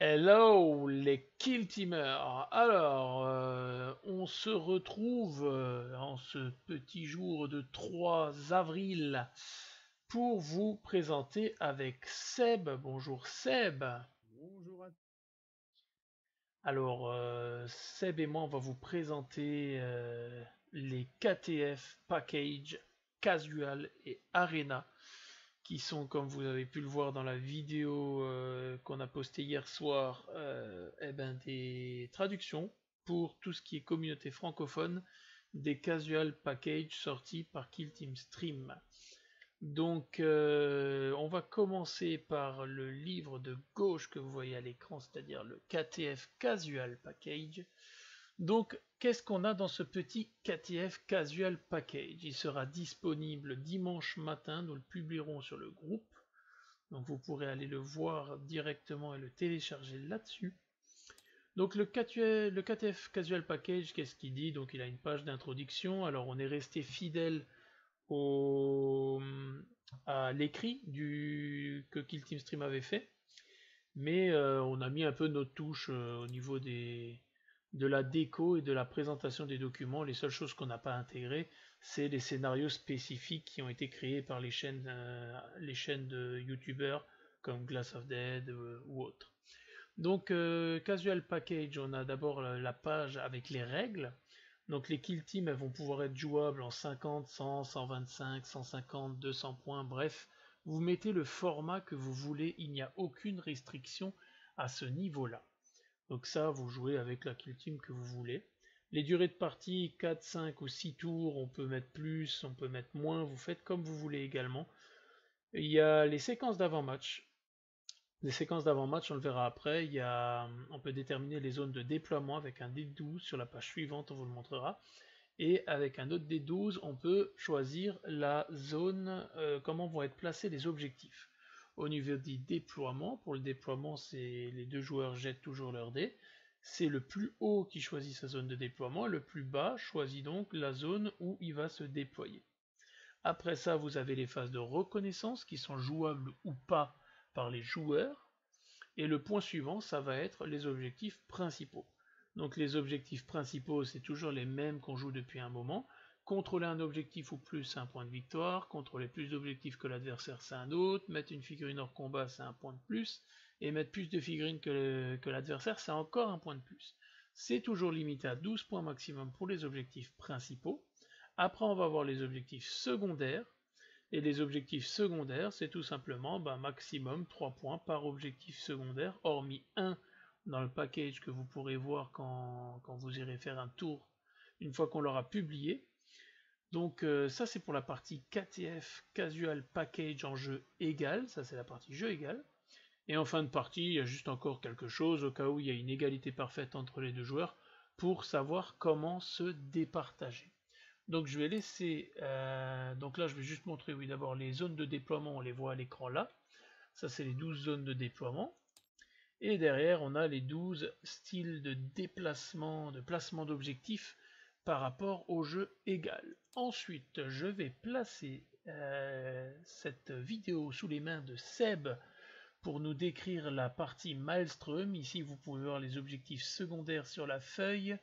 Hello les Kill Teamers. Alors, on se retrouve en ce petit jour de 3 avril pour vous présenter avec Seb. Bonjour Seb. Bonjour à Alors, Seb et moi, on va vous présenter les KTF Package Casual et Arena qui sont, comme vous avez pu le voir dans la vidéo qu'on a postée hier soir, eh ben, des traductions pour tout ce qui est communauté francophone des casual packages sortis par Kill Team Stream. Donc, on va commencer par le livre de gauche que vous voyez à l'écran, c'est-à-dire le KTF Casual Package. Donc, qu'est-ce qu'on a dans ce petit KTF Casual Package? Il sera disponible dimanche matin, nous le publierons sur le groupe. Donc, vous pourrez aller le voir directement et le télécharger là-dessus. Donc, le KTF Casual Package, qu'est-ce qu'il dit? Donc, il a une page d'introduction. Alors, on est resté fidèle au, à l'écrit que Kill Team Stream avait fait, mais on a mis un peu notre touche au niveau de la déco et de la présentation des documents. Les seules choses qu'on n'a pas intégrées, c'est les scénarios spécifiques qui ont été créés par les chaînes de youtubeurs comme Glass of Dead ou autres. Donc, Casual Package, on a d'abord la page avec les règles. Donc, les kill teams, elles vont pouvoir être jouables en 50, 100, 125, 150, 200 points, bref. Vous mettez le format que vous voulez, il n'y a aucune restriction à ce niveau-là. Donc ça, vous jouez avec la kill team que vous voulez. Les durées de partie, 4, 5 ou 6 tours, on peut mettre plus, on peut mettre moins, vous faites comme vous voulez également. Il y a les séquences d'avant-match. Les séquences d'avant-match, on le verra après. On peut déterminer les zones de déploiement avec un D12 sur la page suivante, on vous le montrera. Et avec un autre D12, on peut choisir la zone, comment vont être placés les objectifs. Au niveau du déploiement, pour le déploiement, c'est les deux joueurs jettent toujours leur dé. C'est le plus haut qui choisit sa zone de déploiement, le plus bas choisit donc la zone où il va se déployer. Après ça, vous avez les phases de reconnaissance qui sont jouables ou pas par les joueurs. Et le point suivant, ça va être les objectifs principaux. Donc les objectifs principaux, c'est toujours les mêmes qu'on joue depuis un moment. Contrôler un objectif ou plus, c'est un point de victoire. Contrôler plus d'objectifs que l'adversaire, c'est un autre. Mettre une figurine hors combat, c'est un point de plus. Et mettre plus de figurines que l'adversaire, c'est encore un point de plus. C'est toujours limité à 12 points maximum pour les objectifs principaux. Après, on va voir les objectifs secondaires. Et les objectifs secondaires, c'est tout simplement maximum 3 points par objectif secondaire, hormis un dans le package que vous pourrez voir quand vous irez faire un tour une fois qu'on l'aura publié. Donc ça c'est pour la partie KTF Casual Package en jeu égal, ça c'est la partie jeu égal. Et en fin de partie, il y a juste encore quelque chose au cas où il y a une égalité parfaite entre les deux joueurs pour savoir comment se départager. Donc je vais laisser, donc là je vais juste montrer, oui, d'abord les zones de déploiement, on les voit à l'écran là. Ça c'est les 12 zones de déploiement. Et derrière on a les 12 styles de déplacement, de placement d'objectifs par rapport au jeu égal. Ensuite je vais placer cette vidéo sous les mains de Seb pour nous décrire la partie Maelstrom. Ici vous pouvez voir les objectifs secondaires sur la feuille.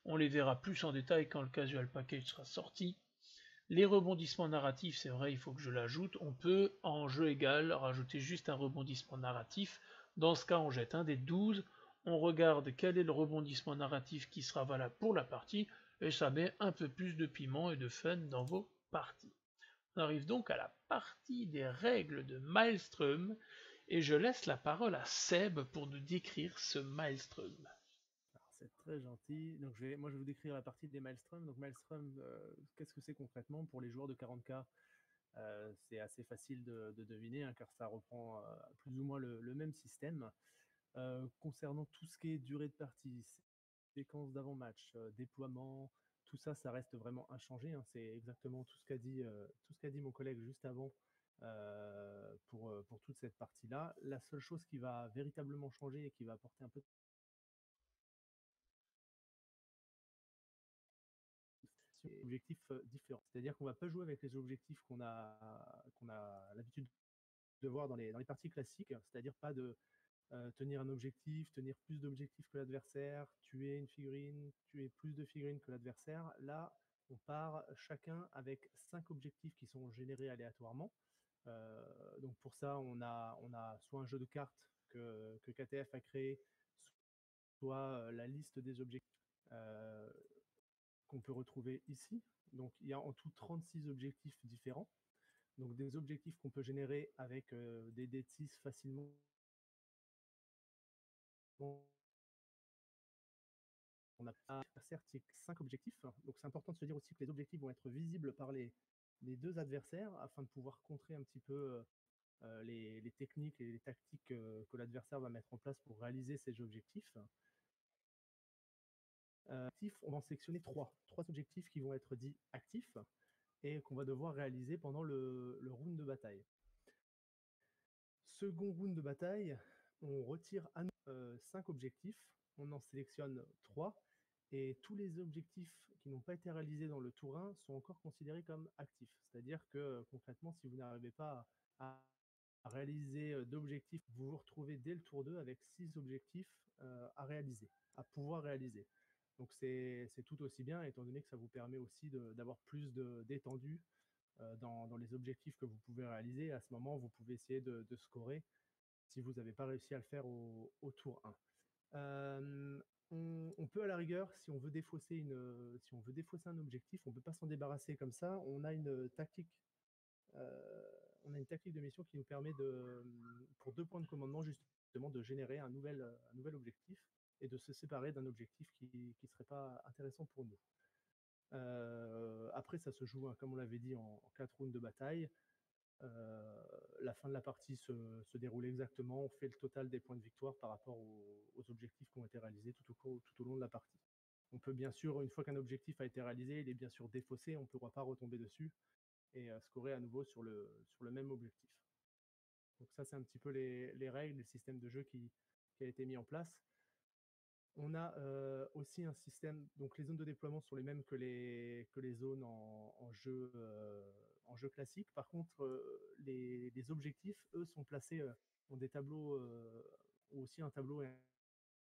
On les verra plus en détail quand le Casual Package sera sorti. Les rebondissements narratifs, c'est vrai, il faut que je l'ajoute. On peut, en jeu égal, rajouter juste un rebondissement narratif. Dans ce cas, on jette un des 12, on regarde quel est le rebondissement narratif qui sera valable pour la partie, et ça met un peu plus de piment et de fun dans vos parties. On arrive donc à la partie des règles de Maelstrom, et je laisse la parole à Seb pour nous décrire ce Maelstrom. Alors, c'est très gentil. Donc, moi, je vais vous décrire la partie des Maelstrom. Donc, Maelstrom, qu'est-ce que c'est concrètement pour les joueurs de 40K? C'est assez facile de deviner, hein, car ça reprend plus ou moins le même système. Concernant tout ce qui est durée de partie, séquence d'avant-match, déploiement, tout ça, ça reste vraiment inchangé, hein. C'est exactement tout ce qu'a dit mon collègue juste avant pour toute cette partie-là. La seule chose qui va véritablement changer et qui va apporter un peu objectifs différents. C'est-à-dire qu'on ne va pas jouer avec les objectifs qu'on a l'habitude de voir dans les parties classiques, c'est-à-dire pas de tenir un objectif, tenir plus d'objectifs que l'adversaire, tuer une figurine, tuer plus de figurines que l'adversaire. Là, on part chacun avec 5 objectifs qui sont générés aléatoirement. Donc pour ça, on a soit un jeu de cartes que KTF a créé, soit la liste des objectifs qu'on peut retrouver ici. Donc il y a en tout 36 objectifs différents. Donc des objectifs qu'on peut générer avec des dés de 6 facilement. On a certes 5 objectifs, donc c'est important de se dire aussi que les objectifs vont être visibles par les deux adversaires afin de pouvoir contrer un petit peu les techniques et les tactiques que l'adversaire va mettre en place pour réaliser ces objectifs. On va en sélectionner trois objectifs qui vont être dits actifs et qu'on va devoir réaliser pendant le round de bataille. Second round de bataille, on retire à nous 5 objectifs, on en sélectionne 3 et tous les objectifs qui n'ont pas été réalisés dans le tour 1 sont encore considérés comme actifs. C'est-à-dire que concrètement, si vous n'arrivez pas à réaliser d'objectifs, vous vous retrouvez dès le tour 2 avec 6 objectifs à réaliser, à pouvoir réaliser. Donc c'est tout aussi bien, étant donné que ça vous permet aussi d'avoir plus d'étendue dans les objectifs que vous pouvez réaliser. À ce moment, vous pouvez essayer de scorer si vous n'avez pas réussi à le faire au tour 1. On peut à la rigueur, si on veut défausser un objectif, on ne peut pas s'en débarrasser comme ça. On a une tactique de mission qui nous permet pour 2 points de commandement justement de générer un nouvel objectif et de se séparer d'un objectif qui ne serait pas intéressant pour nous. Après, ça se joue, hein, comme on l'avait dit, en 4 rounds de bataille. La fin de la partie se déroule exactement. On fait le total des points de victoire par rapport aux objectifs qui ont été réalisés tout au long de la partie. On peut bien sûr, une fois qu'un objectif a été réalisé, il est bien sûr défaussé, on ne pourra pas retomber dessus et scorer à nouveau sur le même objectif. Donc ça, c'est un petit peu les règles, le système de jeu qui a été mis en place. On a aussi un système, donc les zones de déploiement sont les mêmes que les zones en jeu classique. Par contre, les objectifs, eux, sont placés dans des tableaux, ou aussi un tableau et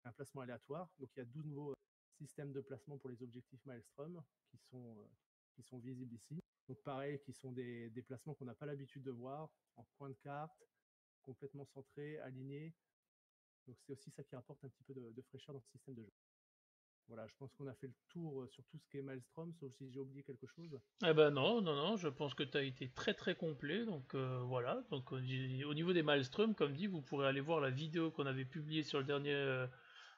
un placement aléatoire. Donc il y a 12 nouveaux systèmes de placement pour les objectifs Maelstrom qui sont visibles ici. Donc pareil, qui sont des placements qu'on n'a pas l'habitude de voir, en coin de carte, complètement centrés, alignés. Donc c'est aussi ça qui apporte un petit peu de fraîcheur dans ce système de jeu. Voilà, je pense qu'on a fait le tour sur tout ce qui est Maelstrom, sauf si j'ai oublié quelque chose. Eh ben non, je pense que tu as été très très complet, donc voilà. Donc au niveau des Maelstrom, comme dit, vous pourrez aller voir la vidéo qu'on avait publiée sur le dernier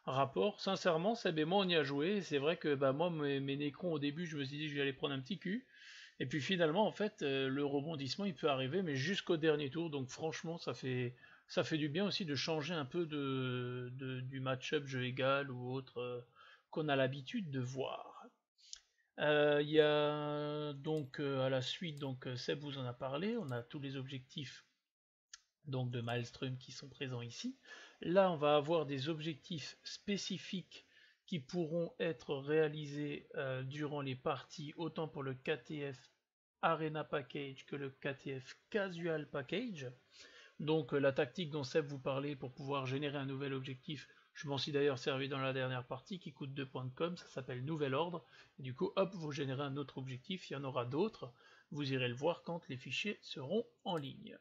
rapport. Sincèrement, Seb et moi on y a joué, et c'est vrai que bah, moi mes Necrons au début je me suis dit que j'allais prendre un petit cul, et puis finalement en fait le rebondissement il peut arriver, mais jusqu'au dernier tour, donc franchement ça fait du bien aussi de changer un peu du match-up jeu égal ou autre qu'on a l'habitude de voir. Il y a donc à la suite, donc Seb vous en a parlé, on a tous les objectifs donc de Maelstrom qui sont présents ici. Là on va avoir des objectifs spécifiques qui pourront être réalisés durant les parties, autant pour le KTF Arena Package que le KTF Casual Package. Donc la tactique dont Seb vous parlait pour pouvoir générer un nouvel objectif, je m'en suis d'ailleurs servi dans la dernière partie qui coûte 2 points de com, ça s'appelle Nouvel Ordre. Et du coup, hop, vous générez un autre objectif, il y en aura d'autres. Vous irez le voir quand les fichiers seront en ligne.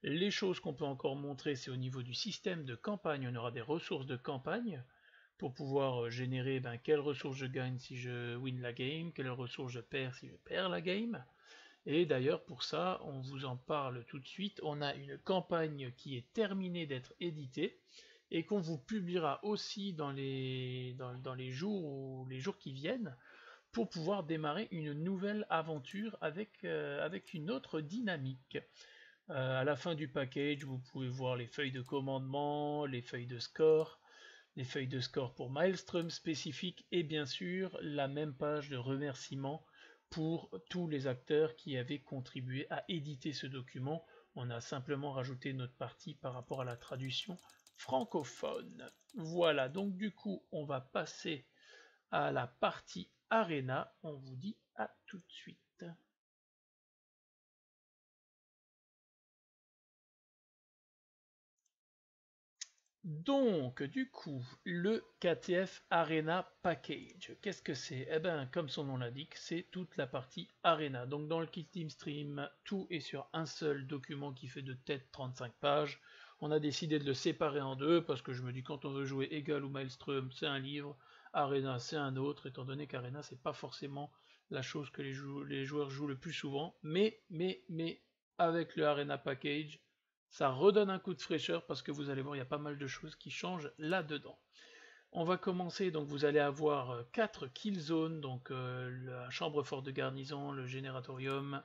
Les choses qu'on peut encore montrer, c'est au niveau du système de campagne. On aura des ressources de campagne pour pouvoir générer quelles ressources je gagne si je win la game, quelles ressources je perds si je perds la game. Et d'ailleurs pour ça, on vous en parle tout de suite, on a une campagne qui est terminée d'être éditée et qu'on vous publiera aussi dans les jours qui viennent pour pouvoir démarrer une nouvelle aventure avec une autre dynamique. À la fin du package, vous pouvez voir les feuilles de commandement, les feuilles de score pour Maelstrom spécifique et bien sûr la même page de remerciement pour tous les acteurs qui avaient contribué à éditer ce document. On a simplement rajouté notre partie par rapport à la traduction francophone. Voilà, donc du coup, on va passer à la partie Arena. On vous dit à tout de suite. Donc, du coup, le KTF Arena Package, qu'est-ce que c'est? Eh ben, comme son nom l'indique, c'est toute la partie Arena. Donc, dans le kit Team Stream, tout est sur un seul document qui fait de tête 35 pages. On a décidé de le séparer en deux parce que je me dis quand on veut jouer Egal ou Maelstrom, c'est un livre, Arena c'est un autre, étant donné qu'Arena c'est pas forcément la chose que les joueurs jouent le plus souvent. Mais, avec le Arena Package, ça redonne un coup de fraîcheur parce que vous allez voir, il y a pas mal de choses qui changent là-dedans. On va commencer, donc vous allez avoir 4 kill zones, donc la chambre forte de garnison, le génératorium,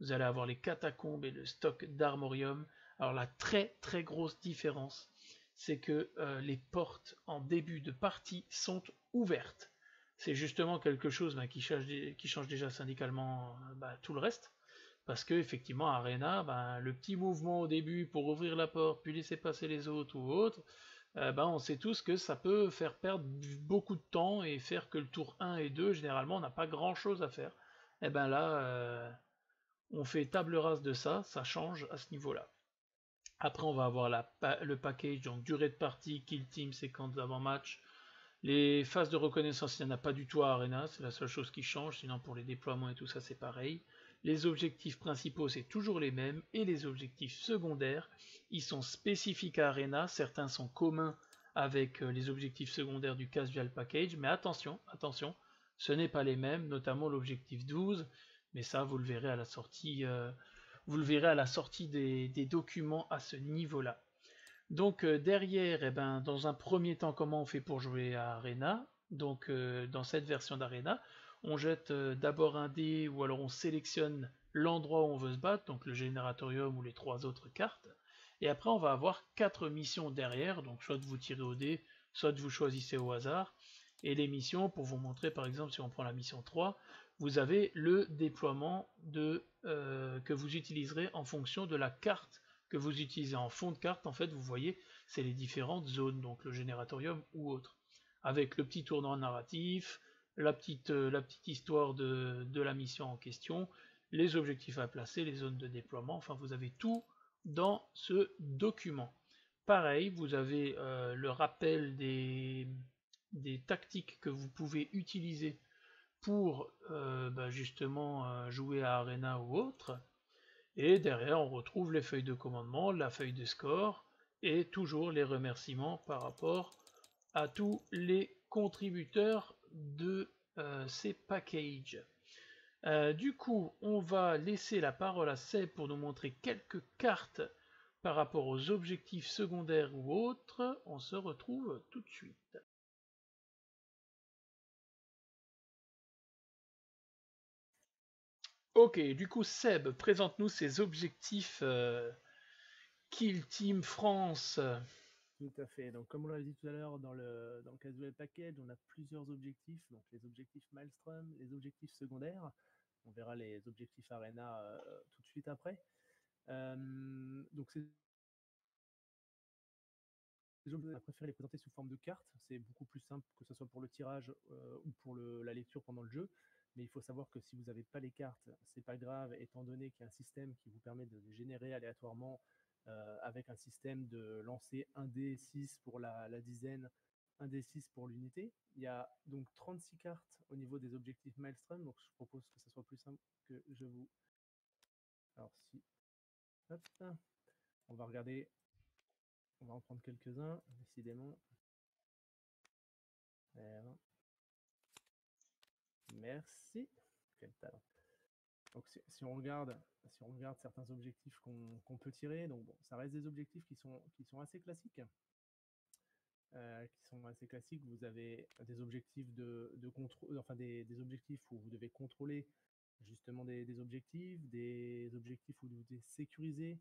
vous allez avoir les catacombes et le stock d'armorium. Alors la très grosse différence, c'est que les portes en début de partie sont ouvertes. C'est justement quelque chose qui change déjà syndicalement tout le reste. Parce que effectivement, Arena, le petit mouvement au début pour ouvrir la porte, puis laisser passer les autres ou autres, on sait tous que ça peut faire perdre beaucoup de temps et faire que le tour 1 et 2, généralement, on n'a pas grand chose à faire. Et ben là, on fait table rase de ça, ça change à ce niveau-là. Après, on va avoir le package, donc durée de partie, kill team, séquence d'avant-match. Les phases de reconnaissance, il n'y en a pas du tout à Arena, c'est la seule chose qui change, sinon pour les déploiements et tout ça, c'est pareil. Les objectifs principaux, c'est toujours les mêmes, et les objectifs secondaires, ils sont spécifiques à Arena, certains sont communs avec les objectifs secondaires du Casual Package, mais attention, ce n'est pas les mêmes, notamment l'objectif 12, mais ça, vous le verrez à la sortie, des documents à ce niveau-là. Donc derrière, dans un premier temps, comment on fait pour jouer à Arena? Donc dans cette version d'Arena, on jette d'abord un dé ou alors on sélectionne l'endroit où on veut se battre, donc le génératorium ou les 3 autres cartes. Et après, on va avoir 4 missions derrière, donc soit vous tirez au dé, soit vous choisissez au hasard. Et les missions, pour vous montrer par exemple, si on prend la mission 3, vous avez le déploiement que vous utiliserez en fonction de la carte que vous utilisez en fond de carte. En fait, vous voyez, c'est les différentes zones, donc le génératorium ou autre, avec le petit tournant narratif, la petite histoire de la mission en question, les objectifs à placer, les zones de déploiement, enfin vous avez tout dans ce document. Pareil, vous avez le rappel des tactiques que vous pouvez utiliser pour justement jouer à Arena ou autre. Et derrière, on retrouve les feuilles de commandement, la feuille de score et toujours les remerciements par rapport à tous les contributeurs de ces packages. Du coup, on va laisser la parole à Seb pour nous montrer quelques cartes par rapport aux objectifs secondaires ou autres. On se retrouve tout de suite. Ok, du coup Seb, présente-nous ces objectifs Kill Team France. Tout à fait. Donc, comme on l'a dit tout à l'heure, dans le Casual Package, on a plusieurs objectifs. Donc, les objectifs Maelstrom, les objectifs secondaires. On verra les objectifs Arena tout de suite après. Donc, on préfère les présenter sous forme de cartes. C'est beaucoup plus simple que ce soit pour le tirage ou pour la lecture pendant le jeu. Mais il faut savoir que si vous n'avez pas les cartes, c'est pas grave, étant donné qu'il y a un système qui vous permet de les générer aléatoirement avec un système de lancer un D6 pour la dizaine, un D6 pour l'unité. Il y a donc 36 cartes au niveau des objectifs Maelstrom, donc je propose que ce soit plus simple que je vous... Alors si... Hop, on va regarder, on va en prendre quelques-uns, décidément. Voilà. Merci. Quel talent. Donc si on regarde certains objectifs qu'on peut tirer, donc bon, ça reste des objectifs qui sont assez classiques. Vous avez des objectifs de contrôle, enfin des objectifs où vous devez contrôler justement des objectifs où vous devez sécuriser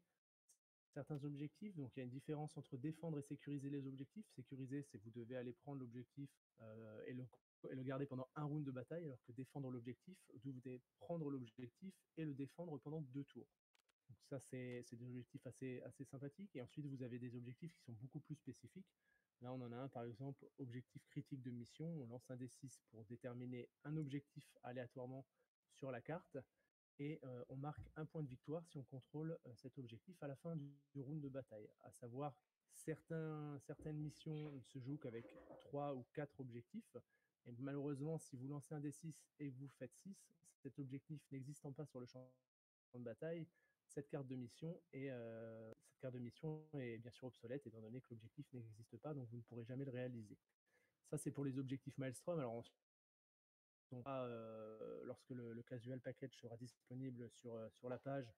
certains objectifs. Donc il y a une différence entre défendre et sécuriser les objectifs. Sécuriser, c'est vous devez aller prendre l'objectif et le garder pendant un round de bataille, alors que défendre l'objectif, vous devez prendre l'objectif et le défendre pendant 2 tours. Donc ça, c'est des objectifs assez sympathiques. Et ensuite, vous avez des objectifs qui sont beaucoup plus spécifiques. Là, on en a un, par exemple, objectif critique de mission. On lance un D6 pour déterminer un objectif aléatoirement sur la carte. Et on marque un point de victoire si on contrôle cet objectif à la fin du round de bataille. À savoir, certaines missions ne se jouent qu'avec 3 ou 4 objectifs. Et malheureusement, si vous lancez un D6 et que vous faites 6, cet objectif n'existant pas sur le champ de bataille, cette carte de mission est bien sûr obsolète étant donné que l'objectif n'existe pas, donc vous ne pourrez jamais le réaliser. Ça, c'est pour les objectifs Maelstrom. Alors, lorsque le casual package sera disponible sur la page,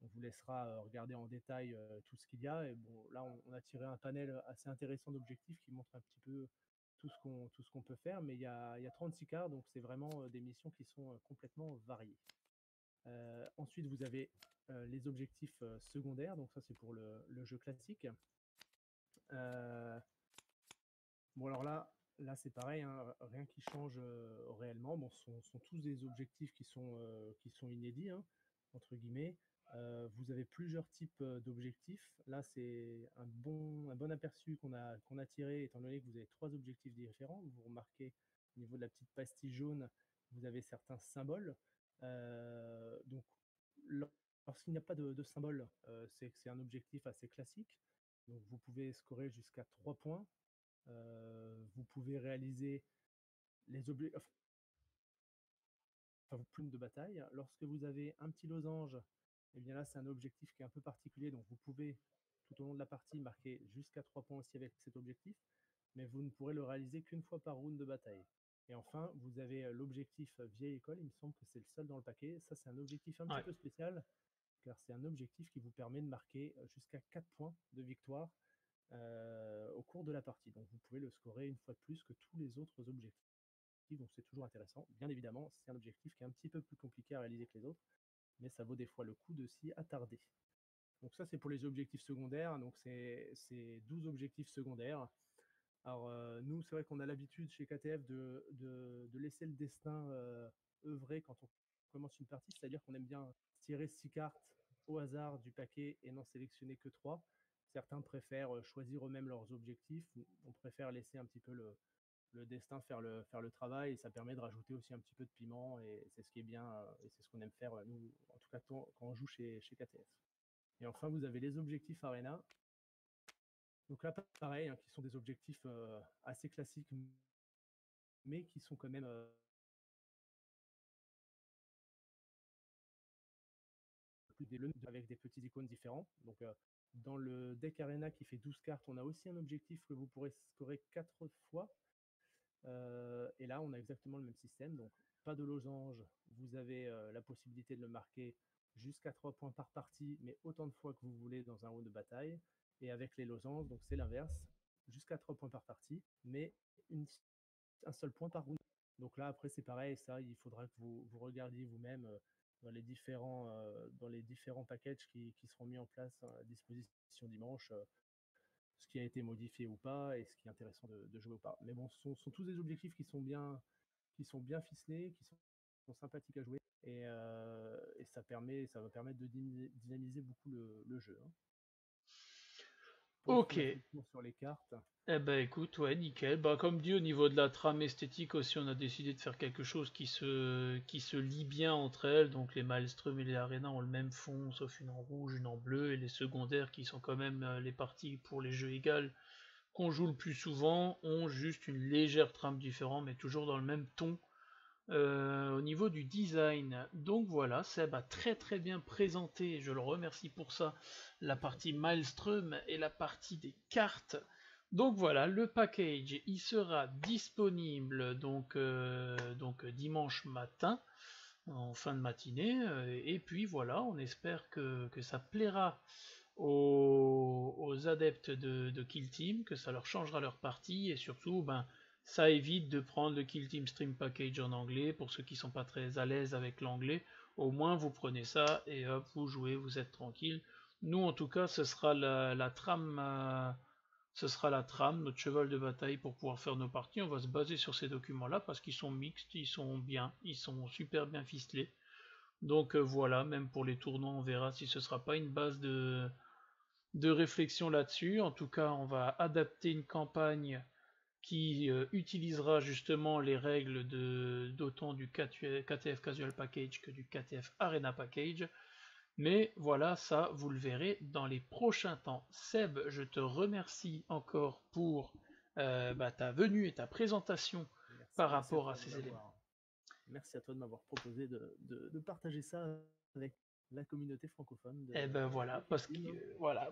on vous laissera regarder en détail tout ce qu'il y a. Et bon, là, on a tiré un panel assez intéressant d'objectifs qui montre un petit peu tout ce qu'on peut faire. Mais il y a 36 cartes, donc c'est vraiment des missions qui sont complètement variées. Ensuite, vous avez les objectifs secondaires. Donc ça, c'est pour le jeu classique. Bon, alors là c'est pareil, hein, rien qui change réellement. Bon, ce sont tous des objectifs qui sont inédits, hein, entre guillemets. Vous avez plusieurs types d'objectifs. Là, c'est un bon aperçu qu'on a tiré, étant donné que vous avez 3 objectifs différents. Vous remarquez au niveau de la petite pastille jaune, vous avez certains symboles. Donc, lorsqu'il n'y a pas de symbole, c'est que c'est un objectif assez classique. Donc, vous pouvez scorer jusqu'à 3 points. Vous pouvez réaliser les objectifs, enfin, vos plumes de bataille. Lorsque vous avez un petit losange, et bien là, c'est un objectif qui est un peu particulier. Donc, vous pouvez, tout au long de la partie, marquer jusqu'à 3 points aussi avec cet objectif, mais vous ne pourrez le réaliser qu'une fois par round de bataille. Et enfin, vous avez l'objectif vieille école. Il me semble que c'est le seul dans le paquet. Ça, c'est un objectif un petit peu spécial, car c'est un objectif qui vous permet de marquer jusqu'à 4 points de victoire au cours de la partie. Donc vous pouvez le scorer une fois de plus que tous les autres objectifs. Donc c'est toujours intéressant. Bien évidemment, c'est un objectif qui est un petit peu plus compliqué à réaliser que les autres, mais ça vaut des fois le coup de s'y attarder. Donc ça, c'est pour les objectifs secondaires. Donc c'est 12 objectifs secondaires. Alors nous, c'est vrai qu'on a l'habitude chez KTF de laisser le destin œuvrer quand on commence une partie, c'est-à-dire qu'on aime bien tirer 6 cartes au hasard du paquet et n'en sélectionner que 3. Certains préfèrent choisir eux-mêmes leurs objectifs. On préfère laisser un petit peu le destin faire le travail, et ça permet de rajouter aussi un petit peu de piment, et c'est ce qui est bien, et c'est ce qu'on aime faire, nous, en tout cas quand on joue chez KTF. Et enfin, vous avez les objectifs Arena. Donc là, pareil, hein, qui sont des objectifs assez classiques, mais qui sont quand même avec des petits icônes différents. Donc dans le deck Arena qui fait 12 cartes, on a aussi un objectif que vous pourrez scorer 4 fois. Et là, on a exactement le même système. Donc pas de losange, vous avez la possibilité de le marquer jusqu'à 3 points par partie, mais autant de fois que vous voulez dans un round de bataille. Et avec les losanges, donc c'est l'inverse, jusqu'à 3 points par partie, mais un seul point par round. Donc là, après, c'est pareil, ça, il faudra que vous regardiez vous-même dans les différents packages qui seront mis en place à disposition dimanche, ce qui a été modifié ou pas, et ce qui est intéressant de jouer ou pas. Mais bon, ce sont tous des objectifs qui sont bien ficelés, qui sont sympathiques à jouer, et ça va permettre de dynamiser beaucoup le jeu. Hein. Ok. Sur les cartes. Eh ben écoute, ouais, nickel. Bah comme dit, au niveau de la trame esthétique aussi, on a décidé de faire quelque chose qui se lie bien entre elles. Donc les Maelstrom et les Arena ont le même fond, sauf une en rouge, une en bleu, et les secondaires, qui sont quand même les parties pour les jeux égales qu'on joue le plus souvent, ont juste une légère trame différente, mais toujours dans le même ton. Au niveau du design, donc voilà, Seb a très très bien présenté, je le remercie pour ça, la partie Maelstrom et la partie des cartes. Donc voilà, le package, il sera disponible donc dimanche matin, en fin de matinée, et puis voilà, on espère que ça plaira aux adeptes de Kill Team, que ça leur changera leur partie, et surtout, ben, ça évite de prendre le Kill Team Stream Package en anglais. Pour ceux qui sont pas très à l'aise avec l'anglais, au moins vous prenez ça et hop, vous jouez, vous êtes tranquille. Nous, en tout cas, ce sera la trame, notre cheval de bataille pour pouvoir faire nos parties. On va se baser sur ces documents-là parce qu'ils sont mixtes, ils sont bien, ils sont super bien ficelés. Donc voilà, même pour les tournois, on verra si ce sera pas une base de réflexion là-dessus. En tout cas, on va adapter une campagne qui utilisera justement les règles d'autant du KTF Casual Package que du KTF Arena Package. Mais voilà, ça, vous le verrez dans les prochains temps. Seb, je te remercie encore pour ta venue et ta présentation par Merci à rapport à toi de ces éléments. Merci à toi de m'avoir proposé de partager ça avec la communauté francophone Et ben voilà, de Team.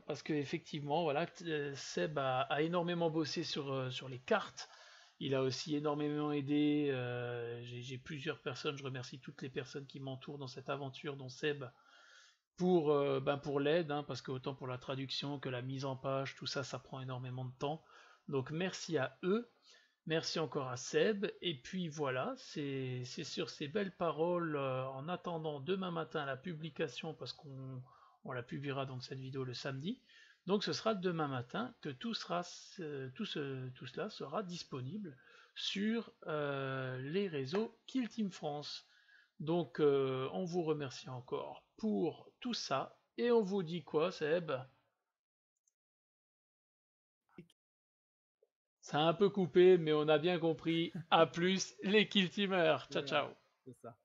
parce que effectivement, voilà, Seb a énormément bossé sur les cartes. Il a aussi énormément aidé. J'ai plusieurs personnes. Je remercie toutes les personnes qui m'entourent dans cette aventure, dont Seb, pour l'aide, hein, parce que autant pour la traduction que la mise en page, tout ça, ça prend énormément de temps. Donc merci à eux. Merci encore à Seb. Et puis voilà, c'est sur ces belles paroles, en attendant demain matin la publication, parce qu'on la publiera donc cette vidéo le samedi. Donc ce sera demain matin que tout cela sera disponible sur les réseaux Kill Team France. Donc on vous remercie encore pour tout ça. Et on vous dit quoi, Seb? Ça a un peu coupé, mais on a bien compris. À plus, les Kill Teamers. Ciao, Voilà, ciao. c'est ça.